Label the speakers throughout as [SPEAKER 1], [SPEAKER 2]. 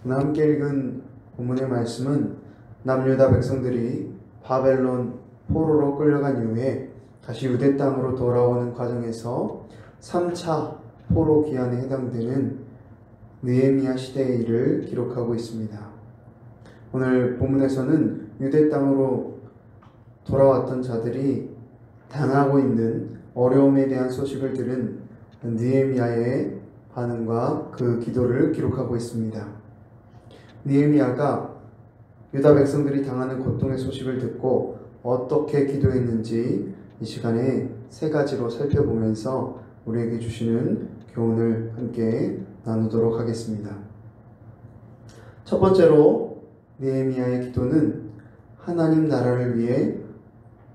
[SPEAKER 1] 오늘 함께 읽은 본문의 말씀은 남유다 백성들이 바벨론 포로로 끌려간 이후에 다시 유대 땅으로 돌아오는 과정에서 3차 포로 기한에 해당되는 느헤미야 시대의 일을 기록하고 있습니다. 오늘 본문에서는 유대 땅으로 돌아왔던 자들이 당하고 있는 어려움에 대한 소식을 들은 느헤미야의 반응과 그 기도를 기록하고 있습니다. 느헤미야가 유다 백성들이 당하는 고통의 소식을 듣고 어떻게 기도했는지 이 시간에 세 가지로 살펴보면서 우리에게 주시는 교훈을 함께 나누도록 하겠습니다. 첫 번째로 느헤미야의 기도는 하나님 나라를 위해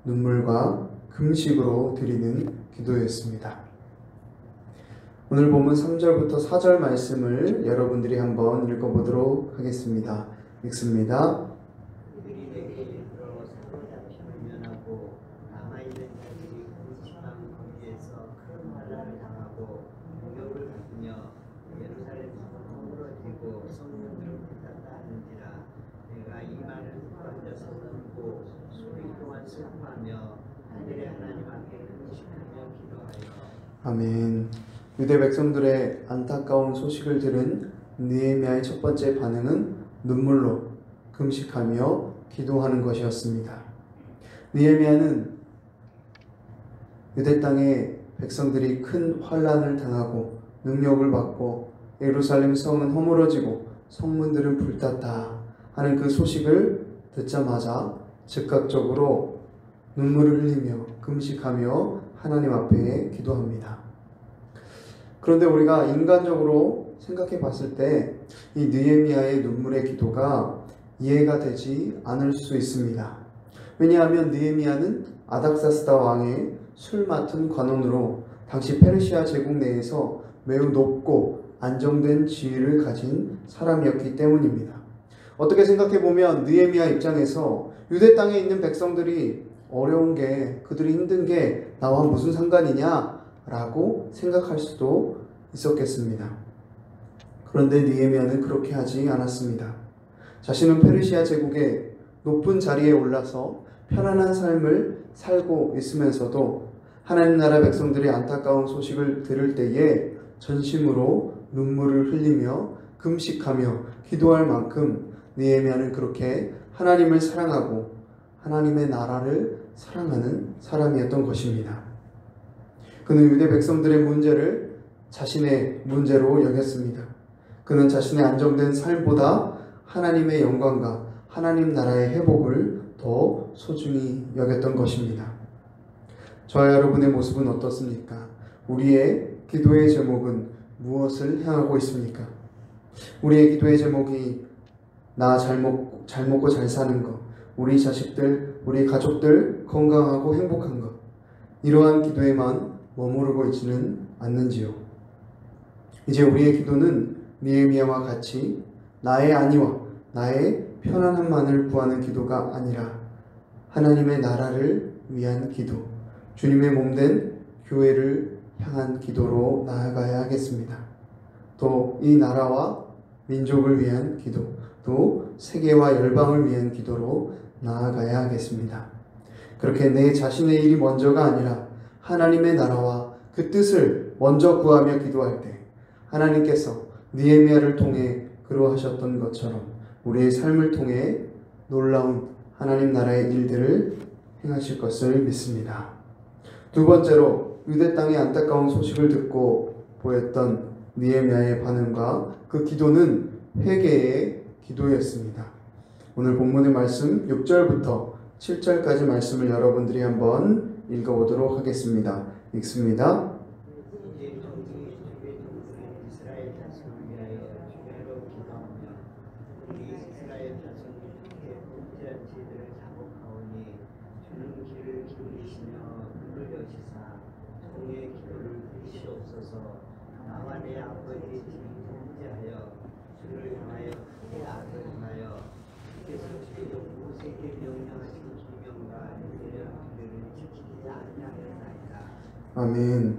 [SPEAKER 1] 눈물과 금식으로 드리는 기도였습니다. 오늘 본문 3절부터 4절 말씀을 여러분들이 한번 읽어보도록 하겠습니다. 읽습니다.
[SPEAKER 2] 그들이 내게 이르러 사로잡힘을 면하고 남아있는 자들이 굵직한 거기에서 큰 환난을 당하고 공격을 받으며 예루살렘 허물어지고 성문을 불탔다 하는지라 내가 이 말을 듣고 앉아서 듣고 수일 동안 슬퍼하며 하늘의 하나님 앞에 금식하며 기도하여.
[SPEAKER 1] 아멘. 유대 백성들의 안타까운 소식을 들은 느헤미야의 첫 번째 반응은 눈물로 금식하며 기도하는 것이었습니다. 느헤미야는 유대 땅의 백성들이 큰 환난을 당하고 능력을 받고 예루살렘 성은 허물어지고 성문들은 불탔다 하는 그 소식을 듣자마자 즉각적으로 눈물을 흘리며 금식하며 하나님 앞에 기도합니다. 그런데 우리가 인간적으로 생각해 봤을 때 이 느헤미야의 눈물의 기도가 이해가 되지 않을 수 있습니다. 왜냐하면 느헤미야는 아닥사스다 왕의 술 맡은 관원으로 당시 페르시아 제국 내에서 매우 높고 안정된 지위를 가진 사람이었기 때문입니다. 어떻게 생각해 보면 느헤미야 입장에서 유대 땅에 있는 백성들이 어려운 게, 그들이 힘든 게 나와 무슨 상관이냐 라고 생각할 수도 있었겠습니다. 그런데 느헤미야는 그렇게 하지 않았습니다. 자신은 페르시아 제국의 높은 자리에 올라서 편안한 삶을 살고 있으면서도 하나님 나라 백성들의 안타까운 소식을 들을 때에 전심으로 눈물을 흘리며 금식하며 기도할 만큼 느헤미야는 그렇게 하나님을 사랑하고 하나님의 나라를 사랑하는 사람이었던 것입니다. 그는 유대 백성들의 문제를 자신의 문제로 여겼습니다. 그는 자신의 안정된 삶보다 하나님의 영광과 하나님 나라의 회복을 더 소중히 여겼던 것입니다. 저와 여러분의 모습은 어떻습니까? 우리의 기도의 제목은 무엇을 향하고 있습니까? 우리의 기도의 제목이 나 잘 먹고 잘 사는 것, 우리 자식들, 우리 가족들 건강하고 행복한 것, 이러한 기도에만 머무르고 있지는 않는지요. 이제 우리의 기도는 느헤미야와 같이 나의 안위와 나의 편안함만을 구하는 기도가 아니라 하나님의 나라를 위한 기도, 주님의 몸된 교회를 향한 기도로 나아가야 하겠습니다. 또 이 나라와 민족을 위한 기도, 또 세계와 열방을 위한 기도로 나아가야 하겠습니다. 그렇게 내 자신의 일이 먼저가 아니라 하나님의 나라와 그 뜻을 먼저 구하며 기도할 때 하나님께서 느헤미야를 통해 그러하셨던 것처럼 우리의 삶을 통해 놀라운 하나님 나라의 일들을 행하실 것을 믿습니다. 두 번째로 유대 땅의 안타까운 소식을 듣고 보였던 느헤미야의 반응과 그 기도는 회개의 기도였습니다. 오늘 본문의 말씀 6절부터 7절까지 말씀을 여러분들이 한번 읽어보도록 하겠습니다. 읽습니다.
[SPEAKER 2] 나와 내 아버지의 집을 통제하여 주를 향하여 크게 아들하여 주께서 주의 모세에게 명령하신 계명과 규례를 지키지 아니하였나이다.
[SPEAKER 1] 아멘.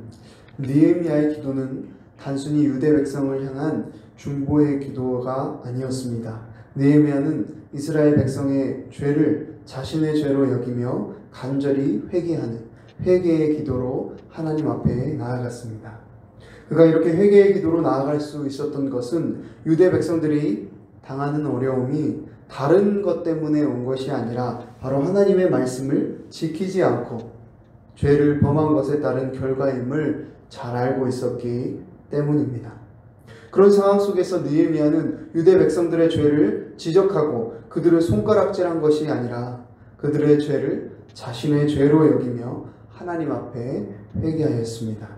[SPEAKER 1] 느헤미야의 기도는 단순히 유대 백성을 향한 중보의 기도가 아니었습니다. 느헤미야는 이스라엘 백성의 죄를 자신의 죄로 여기며 간절히 회개하는 회개의 기도로 하나님 앞에 나아갔습니다. 그가 이렇게 회개의 기도로 나아갈 수 있었던 것은 유대 백성들이 당하는 어려움이 다른 것 때문에 온 것이 아니라 바로 하나님의 말씀을 지키지 않고 죄를 범한 것에 따른 결과임을 잘 알고 있었기 때문입니다. 그런 상황 속에서 느헤미야는 유대 백성들의 죄를 지적하고 그들을 손가락질한 것이 아니라 그들의 죄를 자신의 죄로 여기며 하나님 앞에 회개하였습니다.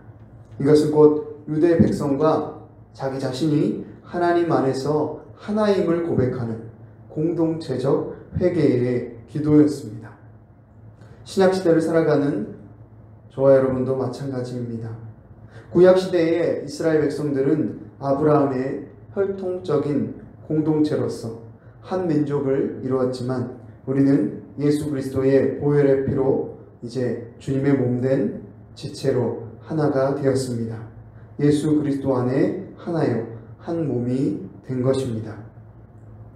[SPEAKER 1] 이것은 곧 유대 백성과 자기 자신이 하나님 안에서 하나임을 고백하는 공동체적 회개의 기도였습니다. 신약시대를 살아가는 저와 여러분도 마찬가지입니다. 구약시대의 이스라엘 백성들은 아브라함의 혈통적인 공동체로서 한 민족을 이루었지만 우리는 예수 그리스도의 보혈의 피로 이제 주님의 몸된 지체로 하나가 되었습니다. 예수 그리스도 안에 하나요 한 몸이 된 것입니다.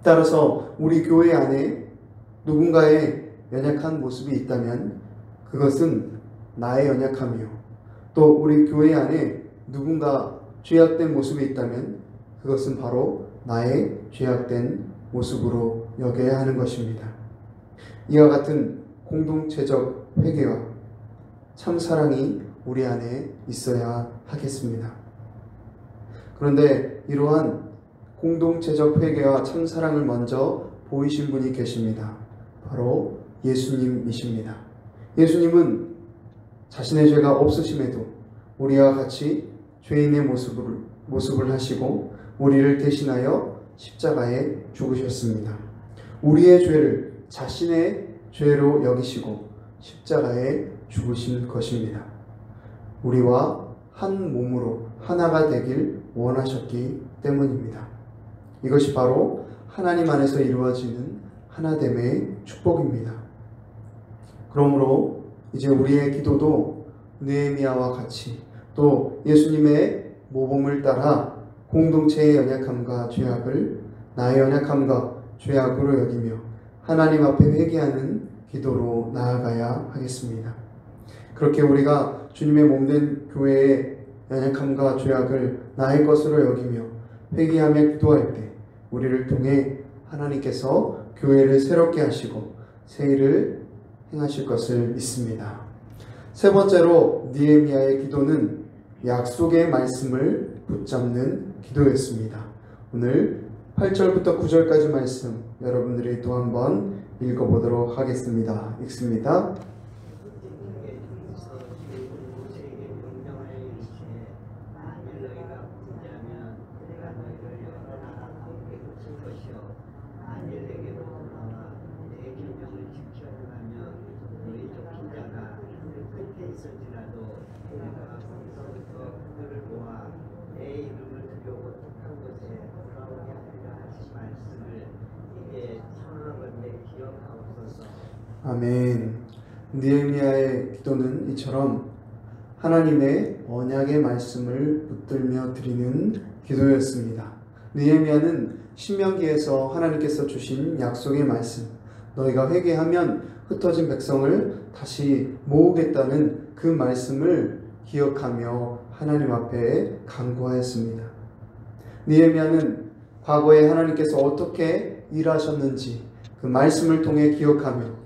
[SPEAKER 1] 따라서 우리 교회 안에 누군가의 연약한 모습이 있다면 그것은 나의 연약함이요. 또 우리 교회 안에 누군가 죄악된 모습이 있다면 그것은 바로 나의 죄악된 모습으로 여겨야 하는 것입니다. 이와 같은 공동체적 회개와 참사랑이 우리 안에 있어야 하겠습니다. 그런데 이러한 공동체적 회개와 참사랑을 먼저 보이신 분이 계십니다. 바로 예수님이십니다. 예수님은 자신의 죄가 없으심에도 우리와 같이 죄인의 모습을 하시고 우리를 대신하여 십자가에 죽으셨습니다. 우리의 죄를 자신의 죄로 여기시고 십자가에 죽으신 것입니다. 우리와 한 몸으로 하나가 되길 원하셨기 때문입니다. 이것이 바로 하나님 안에서 이루어지는 하나됨의 축복입니다. 그러므로 이제 우리의 기도도 느헤미야와 같이 또 예수님의 모범을 따라 공동체의 연약함과 죄악을 나의 연약함과 죄악으로 여기며 하나님 앞에 회개하는 기도로 나아가야 하겠습니다. 그렇게 우리가 주님의 몸된 교회의 연약함과 죄악을 나의 것으로 여기며 회개하며 기도할 때 우리를 통해 하나님께서 교회를 새롭게 하시고 새 일을 행하실 것을 믿습니다. 세 번째로 느헤미야의 기도는 약속의 말씀을 붙잡는 기도였습니다. 오늘 8절부터 9절까지 말씀 여러분들이 또 한번 읽어보도록 하겠습니다. 읽습니다. 아멘. 느헤미야의 기도는 이처럼 하나님의 언약의 말씀을 붙들며 드리는 기도였습니다. 느헤미야는 신명기에서 하나님께서 주신 약속의 말씀, 너희가 회개하면 흩어진 백성을 다시 모으겠다는 그 말씀을 기억하며 하나님 앞에 간구하였습니다. 느헤미야는 과거에 하나님께서 어떻게 일하셨는지 그 말씀을 통해 기억하며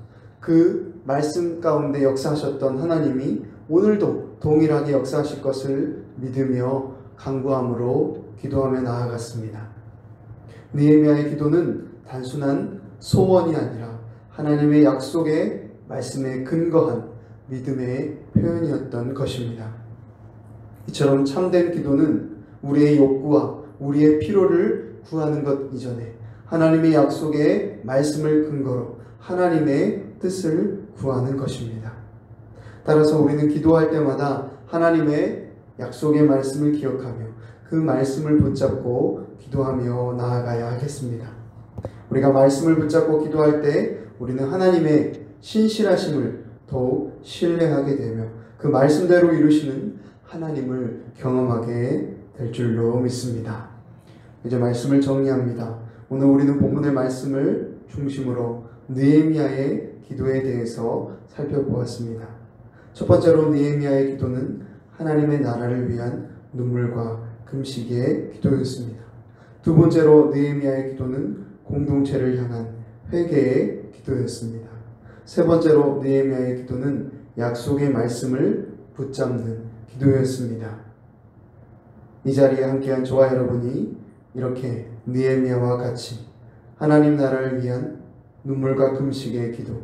[SPEAKER 1] 그 말씀 가운데 역사하셨던 하나님이 오늘도 동일하게 역사하실 것을 믿으며 간구함으로 기도하며 나아갔습니다. 느헤미야의 기도는 단순한 소원이 아니라 하나님의 약속의 말씀에 근거한 믿음의 표현이었던 것입니다. 이처럼 참된 기도는 우리의 욕구와 우리의 필요를 구하는 것 이전에 하나님의 약속의 말씀을 근거로 하나님의 뜻을 구하는 것입니다. 따라서 우리는 기도할 때마다 하나님의 약속의 말씀을 기억하며 그 말씀을 붙잡고 기도하며 나아가야 하겠습니다. 우리가 말씀을 붙잡고 기도할 때 우리는 하나님의 신실하심을 더욱 신뢰하게 되며 그 말씀대로 이루시는 하나님을 경험하게 될 줄로 믿습니다. 이제 말씀을 정리합니다. 오늘 우리는 본문의 말씀을 중심으로 느헤미야의 기도에 대해서 살펴보았습니다. 첫 번째로 느헤미야의 기도는 하나님의 나라를 위한 눈물과 금식의 기도였습니다. 두 번째로 느헤미야의 기도는 공동체를 향한 회개의 기도였습니다. 세 번째로 느헤미야의 기도는 약속의 말씀을 붙잡는 기도였습니다. 이 자리에 함께한 저와 여러분이 이렇게 느헤미야와 같이 하나님 나라를 위한 눈물과 금식의 기도,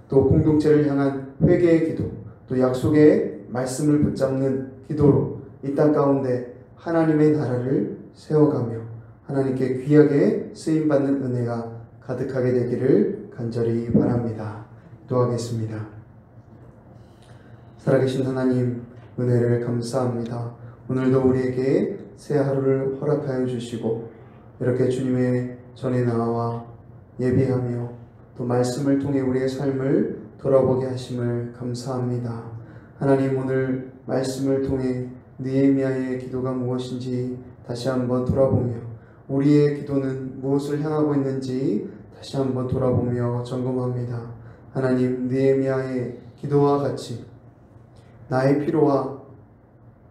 [SPEAKER 1] 또 공동체를 향한 회개의 기도, 또 약속의 말씀을 붙잡는 기도로 이 땅 가운데 하나님의 나라를 세워가며 하나님께 귀하게 쓰임받는 은혜가 가득하게 되기를 간절히 바랍니다. 기도하겠습니다. 살아계신 하나님, 은혜를 감사합니다. 오늘도 우리에게 새 하루를 허락하여 주시고 이렇게 주님의 전에 나와 예비하며 또 말씀을 통해 우리의 삶을 돌아보게 하심을 감사합니다. 하나님, 오늘 말씀을 통해 느헤미야의 기도가 무엇인지 다시 한번 돌아보며 우리의 기도는 무엇을 향하고 있는지 다시 한번 돌아보며 점검합니다. 하나님, 느헤미야의 기도와 같이 나의 필요와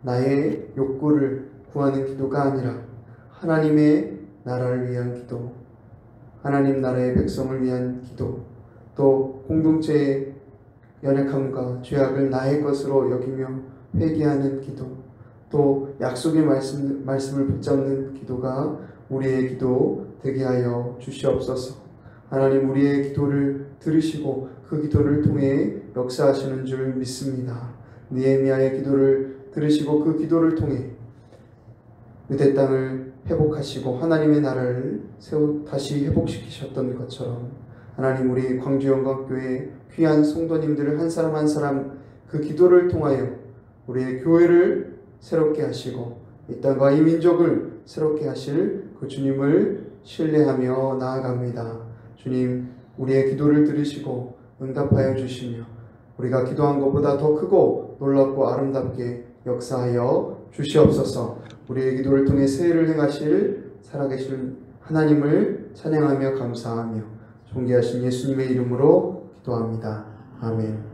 [SPEAKER 1] 나의 욕구를 구하는 기도가 아니라 하나님의 나라를 위한 기도, 하나님 나라의 백성을 위한 기도, 또 공동체의 연약함과 죄악을 나의 것으로 여기며 회개하는 기도, 또 약속의 말씀을 붙잡는 기도가 우리의 기도 되게 하여 주시옵소서. 하나님, 우리의 기도를 들으시고 그 기도를 통해 역사하시는 줄 믿습니다. 느헤미야의 기도를 들으시고 그 기도를 통해 유대 땅을 회복하시고 하나님의 나라를 다시 회복시키셨던 것처럼 하나님, 우리 광주영광교회 귀한 성도님들을 한 사람 한 사람 그 기도를 통하여 우리의 교회를 새롭게 하시고 이 땅과 이 민족을 새롭게 하실 그 주님을 신뢰하며 나아갑니다. 주님, 우리의 기도를 들으시고 응답하여 주시며 우리가 기도한 것보다 더 크고 놀랍고 아름답게 역사하여 주시옵소서. 우리의 기도를 통해 새해를 행하실 살아계신 하나님을 찬양하며 감사하며 존귀하신 예수님의 이름으로 기도합니다. 아멘.